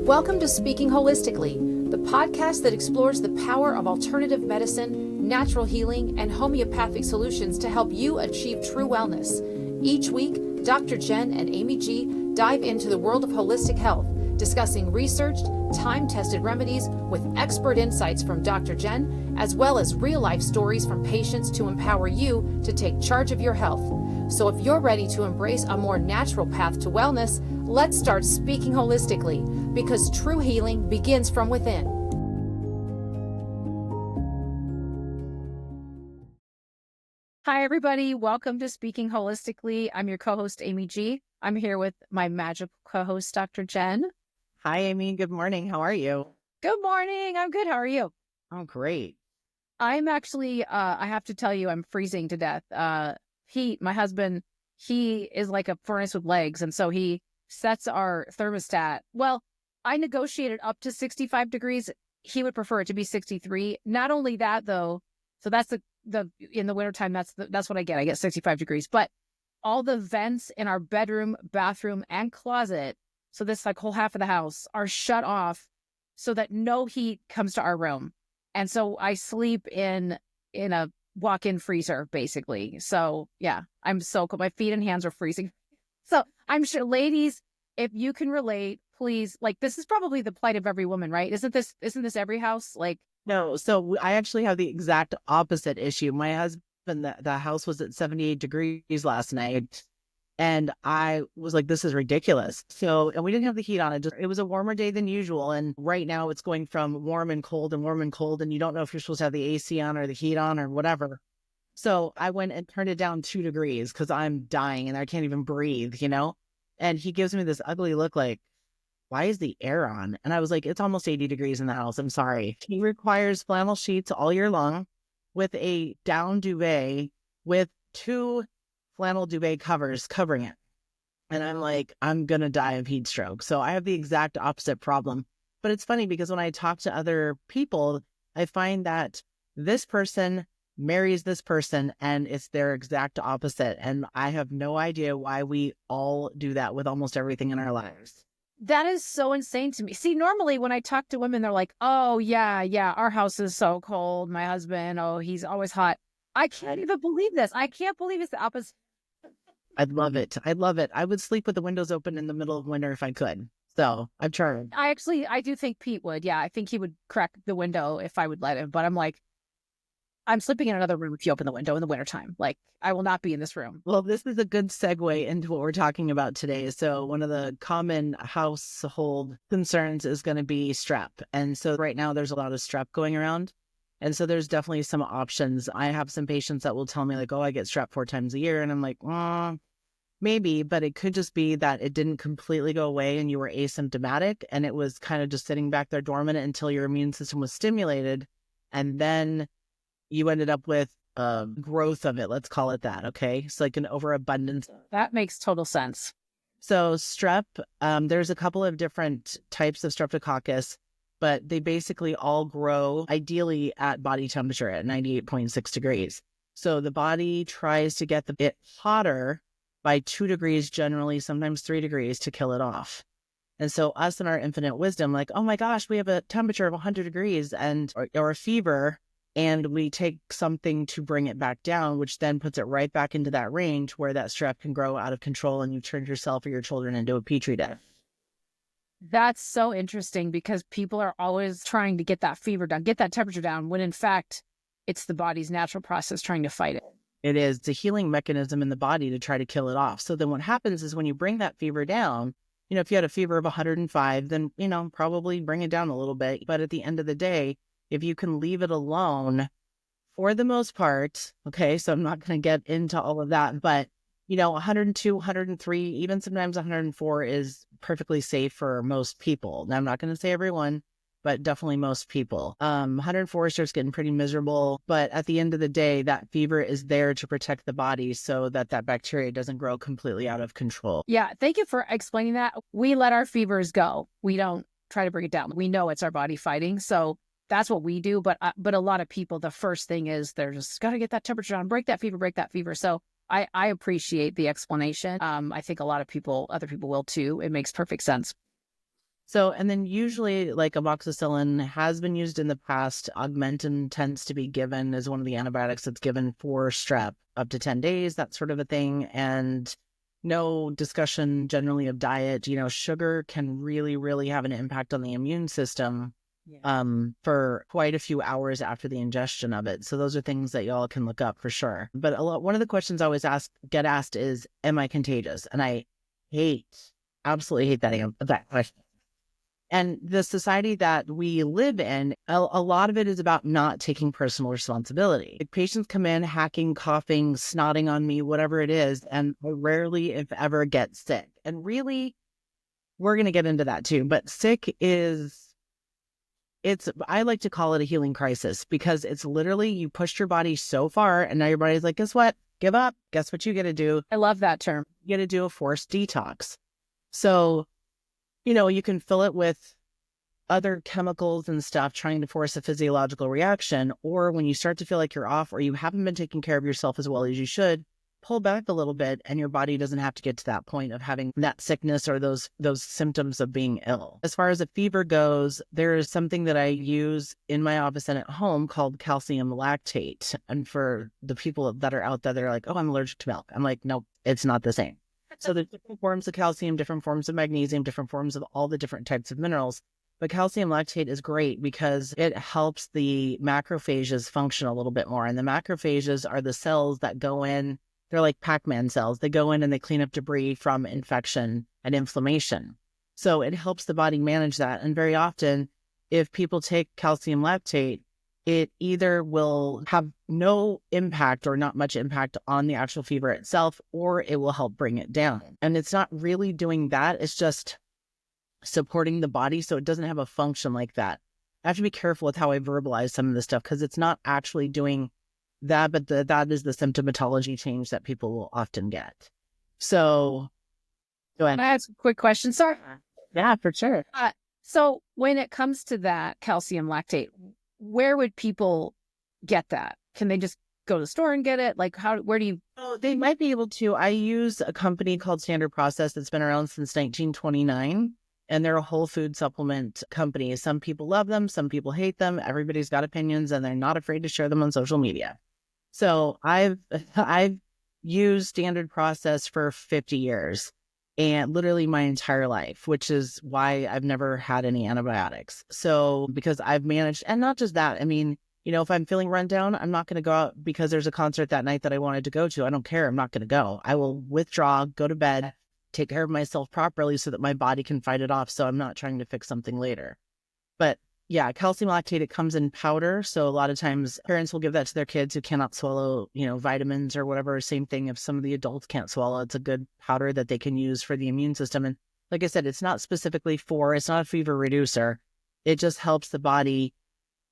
Welcome to Speaking Holistically, the podcast that explores the power of alternative medicine, natural healing, and homeopathic solutions to help you achieve true wellness. Each week, Dr. Jen and Amy G dive into the world of holistic health, discussing researched, time-tested remedies with expert insights from Dr. Jen, as well as real-life stories from patients to empower you to take charge of your health. So if you're ready to embrace a more natural path to wellness, let's start speaking holistically, because true healing begins from within. Hi, everybody. Welcome to Speaking Holistically. I'm your co-host, Amy G. I'm here with my magical co-host, Dr. Jen. Hi, Amy. Good morning. How are you? Good morning. I'm good. How are you? Oh, great. I'm actually, I have to tell you, I'm freezing to death. My husband, he is like a furnace with legs. And so he sets our thermostat. Well, I negotiated up to 65 degrees. He would prefer it to be 63. Not only that, though, so that's the in the wintertime, that's what I get. I get 65 degrees. But all the vents in our bedroom, bathroom, and closet, so this like whole half of the house, are shut off so that no heat comes to our room. And so I sleep in a walk-in freezer, basically. So yeah, I'm so cold. My feet and hands are freezing. So I'm sure, ladies, if you can relate, please, like, this is probably the plight of every woman, right? Isn't this every house? Like, No, so I actually have the exact opposite issue. My husband, the house was at 78 degrees last night, and I was like, this is ridiculous. So, and we didn't have the heat on. It was a warmer day than usual. And right now it's going from warm and cold and warm and cold. And you don't know if you're supposed to have the AC on or the heat on or whatever. So I went and turned it down 2 degrees because I'm dying and I can't even breathe, And he gives me this ugly look like, why is the air on? And I was like, it's almost 80 degrees in the house. I'm sorry. He requires flannel sheets all year long with a down duvet with 2 flannel duvet covers covering it. And I'm like, I'm going to die of heat stroke. So I have the exact opposite problem. But it's funny because when I talk to other people, I find that this person marries this person and it's their exact opposite. And I have no idea why we all do that with almost everything in our lives. that is so insane to me. See, normally when I talk to women, they're like, oh, yeah, our house is so cold. My husband, oh, he's always hot. I can't even believe this. I can't believe it's the opposite. I'd love it. I love it. I would sleep with the windows open in the middle of winter if I could. So I've tried. I do think Pete would. Yeah, I think he would crack the window if I would let him. But I'm like, I'm sleeping in another room if you open the window in the wintertime. Like, I will not be in this room. Well, this is a good segue into what we're talking about today. So one of the common household concerns is going to be strep. And so right now there's a lot of strep going around. And so there's definitely some options. I have some patients that will tell me like, oh, I get strep 4 times a year. And I'm like, maybe, but it could just be that it didn't completely go away and you were asymptomatic and it was kind of just sitting back there dormant until your immune system was stimulated. And then you ended up with growth of it. Let's call it that. Okay. It's like an overabundance. That makes total sense. So strep, there's a couple of different types of streptococcus, but they basically all grow ideally at body temperature at 98.6 degrees. So the body tries to get it hotter by 2 degrees, generally, sometimes 3 degrees to kill it off. And so us in our infinite wisdom, like, oh my gosh, we have a temperature of 100 degrees or a fever, and we take something to bring it back down, which then puts it right back into that range where that strep can grow out of control and you turn yourself or your children into a petri dish. That's so interesting because people are always trying to get that fever down, get that temperature down, when in fact, it's the body's natural process trying to fight it. It is. It's a healing mechanism in the body to try to kill it off. So then what happens is when you bring that fever down, if you had a fever of 105, then, probably bring it down a little bit. But at the end of the day, if you can leave it alone for the most part, okay, so I'm not going to get into all of that, but 102, 103, even sometimes 104 is perfectly safe for most people. Now, I'm not going to say everyone, but definitely most people. 104 starts getting pretty miserable, but at the end of the day, that fever is there to protect the body so that bacteria doesn't grow completely out of control. Yeah, thank you for explaining that. We let our fevers go. We don't try to bring it down. We know it's our body fighting, so that's what we do. But a lot of people, the first thing is they're just got to get that temperature down, break that fever. So I appreciate the explanation. I think a lot of people, other people will too. It makes perfect sense. So, and then usually like amoxicillin has been used in the past. Augmentin tends to be given as one of the antibiotics that's given for strep up to 10 days, that sort of a thing. And no discussion generally of diet. Sugar can really, really have an impact on the immune system for quite a few hours after the ingestion of it. So those are things that y'all can look up for sure. But one of the questions I always get asked is, am I contagious? And I hate, absolutely hate that question. And the society that we live in, a lot of it is about not taking personal responsibility. Like patients come in hacking, coughing, snotting on me, whatever it is, and I rarely, if ever, get sick. And really, we're going to get into that too. But sick I like to call it a healing crisis, because it's literally you pushed your body so far and now your body's like, guess what? Give up. Guess what you got to do? I love that term. You got to do a forced detox. So, you can fill it with other chemicals and stuff trying to force a physiological reaction. Or when you start to feel like you're off or you haven't been taking care of yourself as well as you should, pull back a little bit and your body doesn't have to get to that point of having that sickness or those symptoms of being ill. As far as a fever goes, there is something that I use in my office and at home called calcium lactate. And for the people that are out there, they're like, oh, I'm allergic to milk. I'm like, nope, it's not the same. So there's different forms of calcium, different forms of magnesium, different forms of all the different types of minerals. But calcium lactate is great because it helps the macrophages function a little bit more. And the macrophages are the cells that go in. They're like Pac-Man cells. They go in and they clean up debris from infection and inflammation. So it helps the body manage that. And very often, if people take calcium lactate, it either will have no impact or not much impact on the actual fever itself, or it will help bring it down. And it's not really doing that. It's just supporting the body so it doesn't have a function like that. I have to be careful with how I verbalize some of this stuff because it's not actually doing that, but that is the symptomatology change that people will often get. So, go ahead. Can I ask a quick question? Sorry. Yeah, for sure. So when it comes to that calcium lactate, where would people get that? Can they just go to the store and get it? Like where do you? Oh, they might be able to. I use a company called Standard Process that's been around since 1929. And they're a whole food supplement company. Some people love them. Some people hate them. Everybody's got opinions and they're not afraid to share them on social media. So I've used Standard Process for 50 years and literally my entire life, which is why I've never had any antibiotics. So because I've managed, and not just that, I mean, if I'm feeling run down, I'm not going to go out because there's a concert that night that I wanted to go to. I don't care. I'm not going to go. I will withdraw, go to bed, take care of myself properly so that my body can fight it off. So I'm not trying to fix something later. But yeah, calcium lactate, it comes in powder. So a lot of times parents will give that to their kids who cannot swallow, vitamins or whatever. Same thing if some of the adults can't swallow, it's a good powder that they can use for the immune system. And like I said, it's not a fever reducer. It just helps the body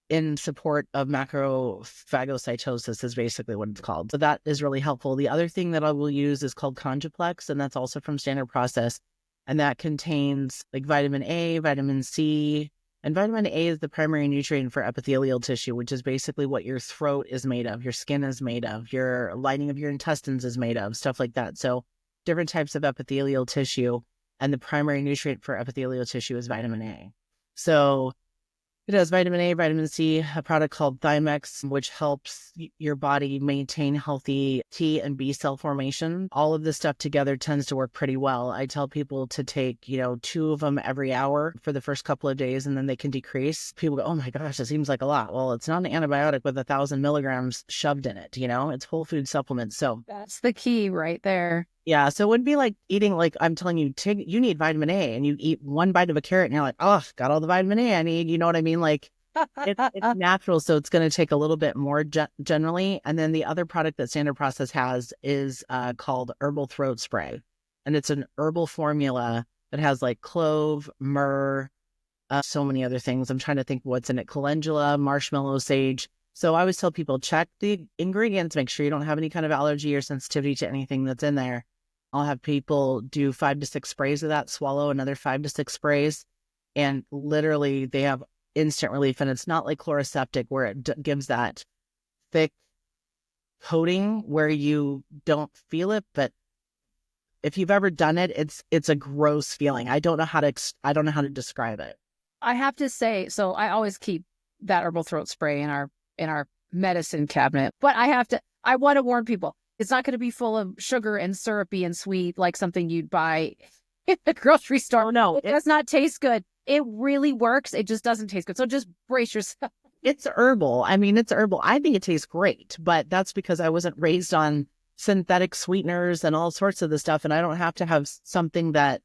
in support of macrophagocytosis is basically what it's called. So that is really helpful. The other thing that I will use is called Conjuplex, and that's also from Standard Process. And that contains like vitamin A, vitamin C, and vitamin A is the primary nutrient for epithelial tissue, which is basically what your throat is made of, your skin is made of, your lining of your intestines is made of, stuff like that. So different types of epithelial tissue, and the primary nutrient for epithelial tissue is vitamin A. So it has vitamin A, vitamin C, a product called Thymex, which helps your body maintain healthy T and B cell formation. All of this stuff together tends to work pretty well. I tell people to take, 2 of them every hour for the first couple of days, and then they can decrease. People go, oh my gosh, it seems like a lot. Well, it's not an antibiotic with 1,000 milligrams shoved in it, it's whole food supplements. So that's the key right there. Yeah, so it would be like eating, like I'm telling you, you need vitamin A, and you eat one bite of a carrot and you're like, oh, got all the vitamin A I need. You know what I mean? Like it's natural, so it's going to take a little bit more generally. And then the other product that Standard Process has is called Herbal Throat Spray. And it's an herbal formula that has like clove, myrrh, so many other things. I'm trying to think what's in it. Calendula, marshmallow, sage. So I always tell people, check the ingredients, make sure you don't have any kind of allergy or sensitivity to anything that's in there. I'll have people do 5 to 6 sprays of that, swallow another 5 to 6 sprays, and literally they have instant relief. And it's not like chloroseptic where it gives that thick coating where you don't feel it, but if you've ever done it, it's a gross feeling. I don't know how to describe it. I have to say, so I always keep that herbal throat spray in our medicine cabinet, but I want to warn people, it's not going to be full of sugar and syrupy and sweet like something you'd buy in the grocery store. Oh no, It does not taste good. It really works. It just doesn't taste good. So just brace yourself. it's herbal. I mean, it's herbal. I think it tastes great, but that's because I wasn't raised on synthetic sweeteners and all sorts of the stuff, and I don't have to have something that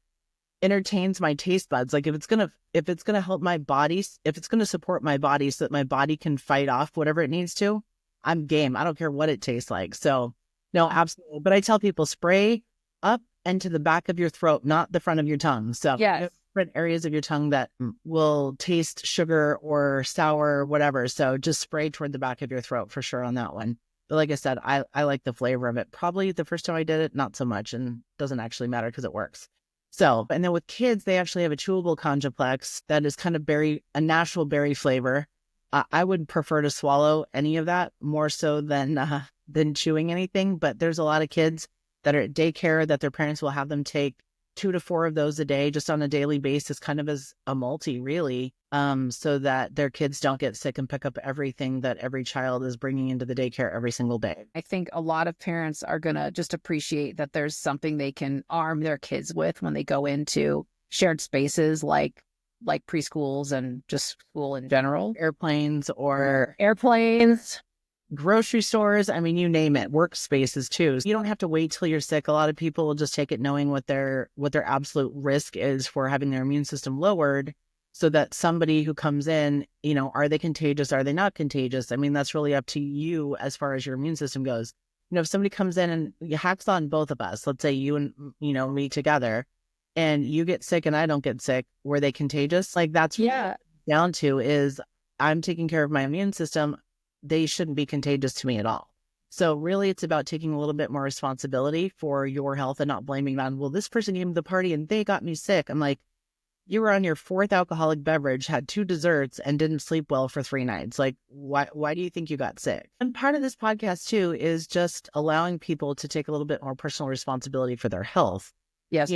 entertains my taste buds. Like if it's gonna help my body, if it's gonna support my body so that my body can fight off whatever it needs to, I'm game. I don't care what it tastes like. So no, absolutely. But I tell people spray up and to the back of your throat, not the front of your tongue. So Yes. different areas of your tongue that will taste sugar or sour or whatever. So just spray toward the back of your throat for sure on that one. But like I said, I like the flavor of it. Probably the first time I did it, not so much, and doesn't actually matter because it works. So, and then with kids, they actually have a chewable conjuplex that is kind of a natural berry flavor. I would prefer to swallow any of that more so than chewing anything. But there's a lot of kids that are at daycare that their parents will have them take 2 to 4 of those a day, just on a daily basis, kind of as a multi, really, so that their kids don't get sick and pick up everything that every child is bringing into the daycare every single day. I think a lot of parents are going to just appreciate that there's something they can arm their kids with when they go into shared spaces like preschools and just school in general. Airplanes or Airplanes. grocery stores. I mean, you name it, workspaces too. You don't have to wait till you're sick. A lot of people will just take it knowing what their absolute risk is for having their immune system lowered, so that somebody who comes in, are they contagious? Are they not contagious? I mean, that's really up to you as far as your immune system goes. If somebody comes in and hacks on both of us, let's say you and, me together, and you get sick and I don't get sick, were they contagious? Like that's Yeah. down to is I'm taking care of my immune system. They shouldn't be contagious to me at all. So really it's about taking a little bit more responsibility for your health and not blaming on, well, this person came to the party and they got me sick. I'm like, you were on your 4th alcoholic beverage, had 2 desserts, and didn't sleep well for 3 nights. Like, why do you think you got sick? And part of this podcast too is just allowing people to take a little bit more personal responsibility for their health. Yes.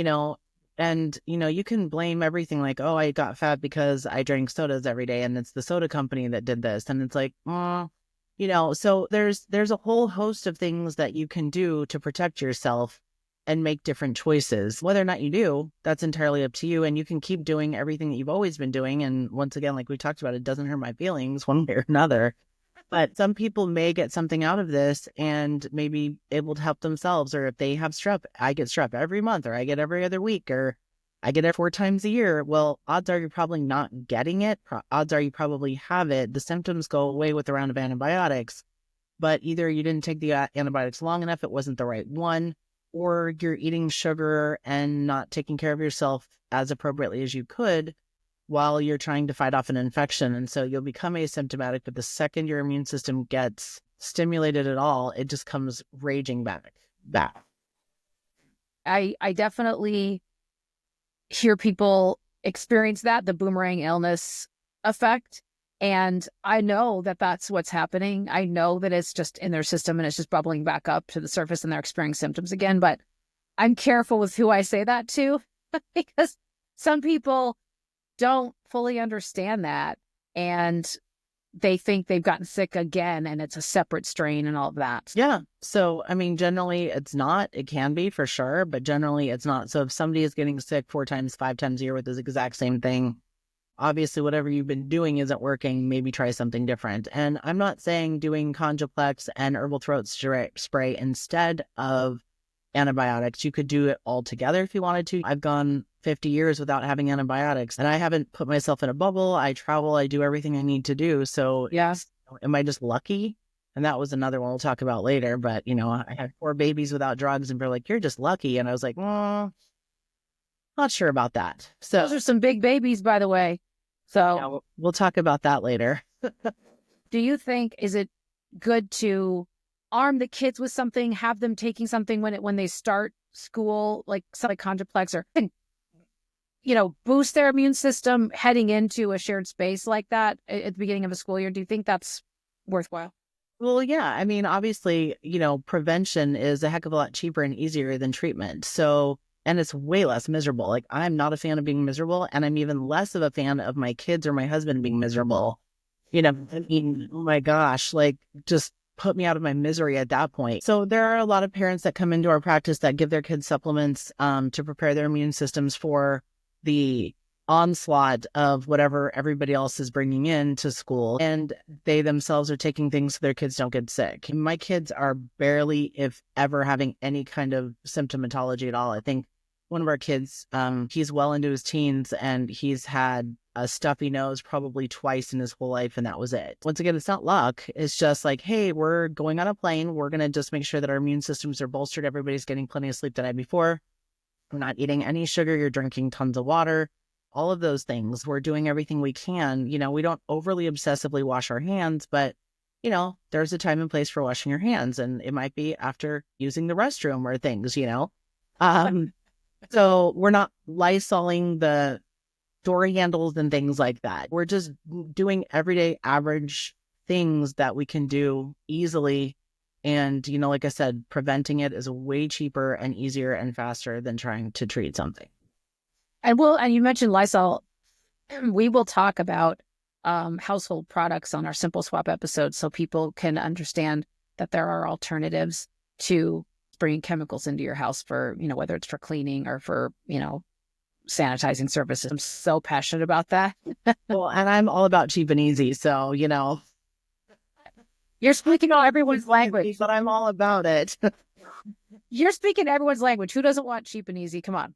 And, you can blame everything like, oh, I got fat because I drank sodas every day and it's the soda company that did this. And it's like, so there's a whole host of things that you can do to protect yourself and make different choices. Whether or not you do, that's entirely up to you. And you can keep doing everything that you've always been doing. And once again, like we talked about, it doesn't hurt my feelings one way or another. But some people may get something out of this and maybe able to help themselves. Or if they have strep, I get strep every month, or I get every other week, or I get it 4 times a year. Well, odds are you're probably not getting it. Odds are you probably have it. The symptoms go away with a round of antibiotics, but either you didn't take the antibiotics long enough, it wasn't the right one, or you're eating sugar and not taking care of yourself as appropriately as you could while you're trying to fight off an infection. And so you'll become asymptomatic, but the second your immune system gets stimulated at all, it just comes raging back. I definitely hear people experience the boomerang illness effect. And I know that that's what's happening. I know that it's just in their system and it's just bubbling back up to the surface and they're experiencing symptoms again. But I'm careful with who I say that to because some people don't fully understand that. And they think they've gotten sick again and it's a separate strain and all of that. Yeah. So, I mean, generally it's not. It can be for sure, but generally it's not. So if somebody is getting sick 4 times, 5 times a year with this exact same thing, obviously whatever you've been doing isn't working. Maybe try something different. And I'm not saying doing Conjuplex and herbal throat spray instead of antibiotics. You could do it all together if you wanted to. I've gone 50 years without having antibiotics and I haven't put myself in a bubble. I travel, I do everything I need to do. So yes, am I just lucky? And that was another one we'll talk about later. But, I had 4 babies without drugs and they're like, you're just lucky. And I was like, not sure about that. So those are some big babies, by the way. So yeah, we'll talk about that later. do you think, is it good to arm the kids with something, have them taking something when they start school, like something like Conjuplex, or boost their immune system heading into a shared space like that at the beginning of a school year? Do you think that's worthwhile? Well, yeah. I mean, obviously, prevention is a heck of a lot cheaper and easier than treatment. So, and it's way less miserable. Like, I'm not a fan of being miserable, and I'm even less of a fan of my kids or my husband being miserable. I mean, oh my gosh, like, just put me out of my misery at that point. So, there are a lot of parents that come into our practice that give their kids supplements to prepare their immune systems for the onslaught of whatever everybody else is bringing in to school, and they themselves are taking things so their kids don't get sick. My kids are barely, if ever, having any kind of symptomatology at all. I think one of our kids, he's well into his teens, and he's had a stuffy nose probably twice in his whole life, and that was it. Once again, it's not luck. It's just like, hey, we're going on a plane. We're going to just make sure that our immune systems are bolstered. Everybody's getting plenty of sleep the night before. We're not eating any sugar. You're drinking tons of water, all of those things. We're doing everything we can. We don't overly obsessively wash our hands, but there's a time and place for washing your hands. And it might be after using the restroom or things. Um, so we're not Lysoling the door handles and things like that. We're just doing everyday average things that we can do easily. And, like I said, preventing it is way cheaper and easier and faster than trying to treat something. And you mentioned Lysol. We will talk about household products on our Simple Swap episode so people can understand that there are alternatives to bringing chemicals into your house for, whether it's for cleaning or for, sanitizing services. I'm so passionate about that. Well, and I'm all about cheap and easy. So. You're speaking everyone's language. But I'm all about it. You're speaking everyone's language. Who doesn't want cheap and easy? Come on.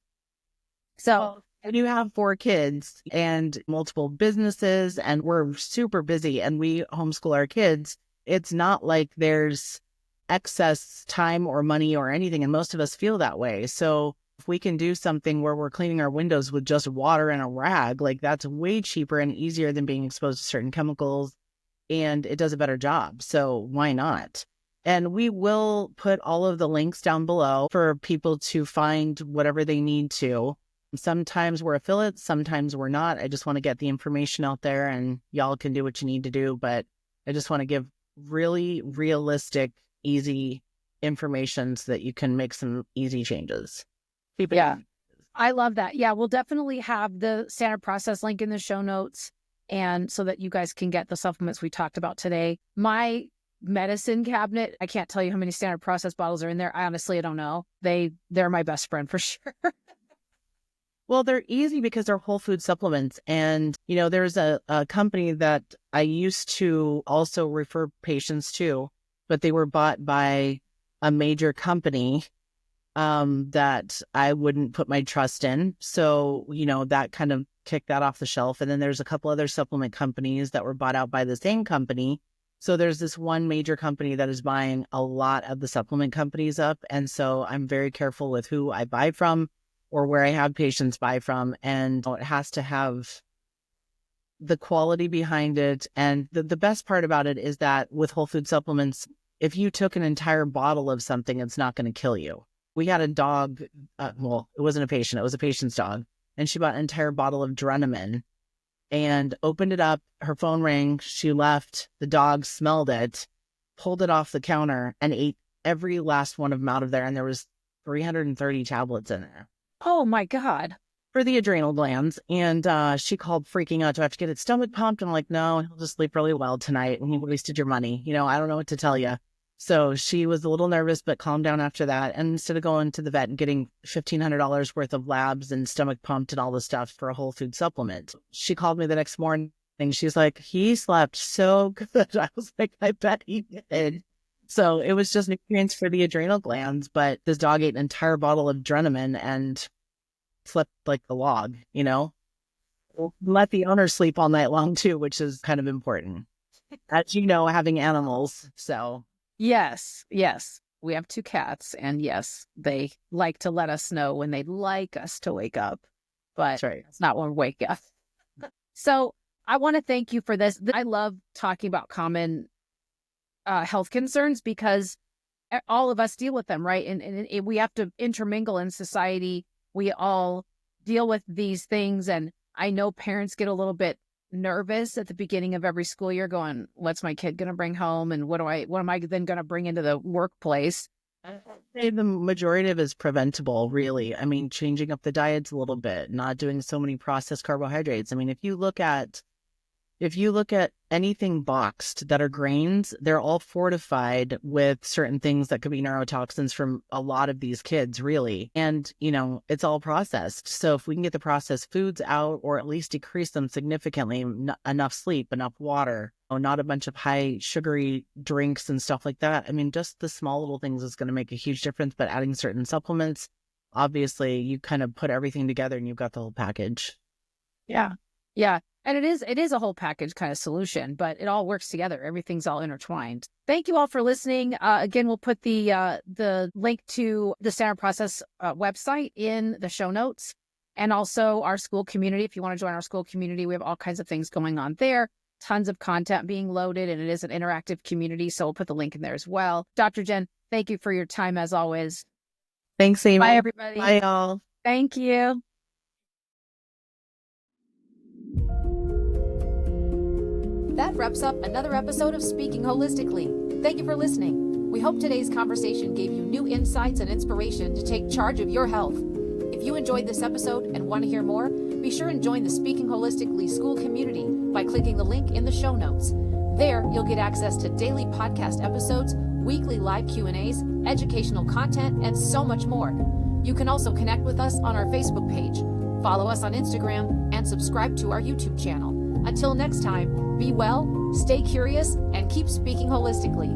So I do have 4 kids and multiple businesses, and we're super busy, and we homeschool our kids. It's not like there's excess time or money or anything, and most of us feel that way. So if we can do something where we're cleaning our windows with just water and a rag, like that's way cheaper and easier than being exposed to certain chemicals, and it does a better job. So why not? And we will put all of the links down below for people to find whatever they need to. Sometimes we're affiliates, sometimes we're not. I just want to get the information out there, and y'all can do what you need to do. But I just want to give really realistic, easy information so that you can make some easy changes. Yeah, I love that. Yeah, we'll definitely have the standard process link in the show notes, and so that you guys can get the supplements we talked about today. My medicine cabinet, I can't tell you how many standard process bottles are in there. I don't know. They're my best friend for sure. Well, they're easy because they're whole food supplements. And, there's a company that I used to also refer patients to, but they were bought by a major company that I wouldn't put my trust in. So, that kind of kicked that off the shelf. And then there's a couple other supplement companies that were bought out by the same company. So there's this one major company that is buying a lot of the supplement companies up. And so I'm very careful with who I buy from or where I have patients buy from. And it has to have the quality behind it. And the best part about it is that with whole food supplements, if you took an entire bottle of something, it's not going to kill you. We had a dog, well, it wasn't a patient, it was a patient's dog. And she bought an entire bottle of Drenamine and opened it up. Her phone rang. She left. The dog smelled it, pulled it off the counter, and ate every last one of them out of there. And there was 330 tablets in there. Oh my God. For the adrenal glands. And she called freaking out. Do I have to get his stomach pumped? And I'm like, no, he'll just sleep really well tonight. And he wasted your money. I don't know what to tell you. So she was a little nervous, but calmed down after that. And instead of going to the vet and getting $1,500 worth of labs and stomach pumped and all this stuff for a whole food supplement, she called me the next morning. She's like, he slept so good. I was like, I bet he did. So it was just nutrients for the adrenal glands. But this dog ate an entire bottle of Drenamine and slept like a log, Let the owner sleep all night long too, which is kind of important. As you know, having animals. So yes. We have 2 cats, and yes, they like to let us know when they'd like us to wake up, but right. It's not when we wake up. So I want to thank you for this. I love talking about common health concerns because all of us deal with them, right? And we have to intermingle in society. We all deal with these things. And I know parents get a little bit nervous at the beginning of every school year going, what's my kid going to bring home? And what am I then going to bring into the workplace? I'd say the majority of it is preventable, really. I mean, changing up the diets a little bit, not doing so many processed carbohydrates. I mean, if you look at anything boxed that are grains, they're all fortified with certain things that could be neurotoxins from a lot of these kids, really. And, it's all processed. So if we can get the processed foods out or at least decrease them significantly, enough sleep, enough water, not a bunch of high sugary drinks and stuff like that. I mean, just the small little things is going to make a huge difference, but adding certain supplements, obviously you kind of put everything together and you've got the whole package. Yeah. Yeah. And it is a whole package kind of solution, but it all works together. Everything's all intertwined. Thank you all for listening. Again, we'll put the link to the Standard Process website in the show notes, and also our school community. If you want to join our school community, we have all kinds of things going on there. Tons of content being loaded, and it is an interactive community. So we'll put the link in there as well. Dr. Jen, thank you for your time as always. Thanks, Amy. Bye, everybody. Bye, y'all. Thank you. That wraps up another episode of Speaking Holistically. Thank you for listening. We hope today's conversation gave you new insights and inspiration to take charge of your health. If you enjoyed this episode and want to hear more, be sure and join the Speaking Holistically school community by clicking the link in the show notes. There, you'll get access to daily podcast episodes, weekly live Q&As, educational content, and so much more. You can also connect with us on our Facebook page, follow us on Instagram, and subscribe to our YouTube channel. Until next time, be well, stay curious, and keep speaking holistically.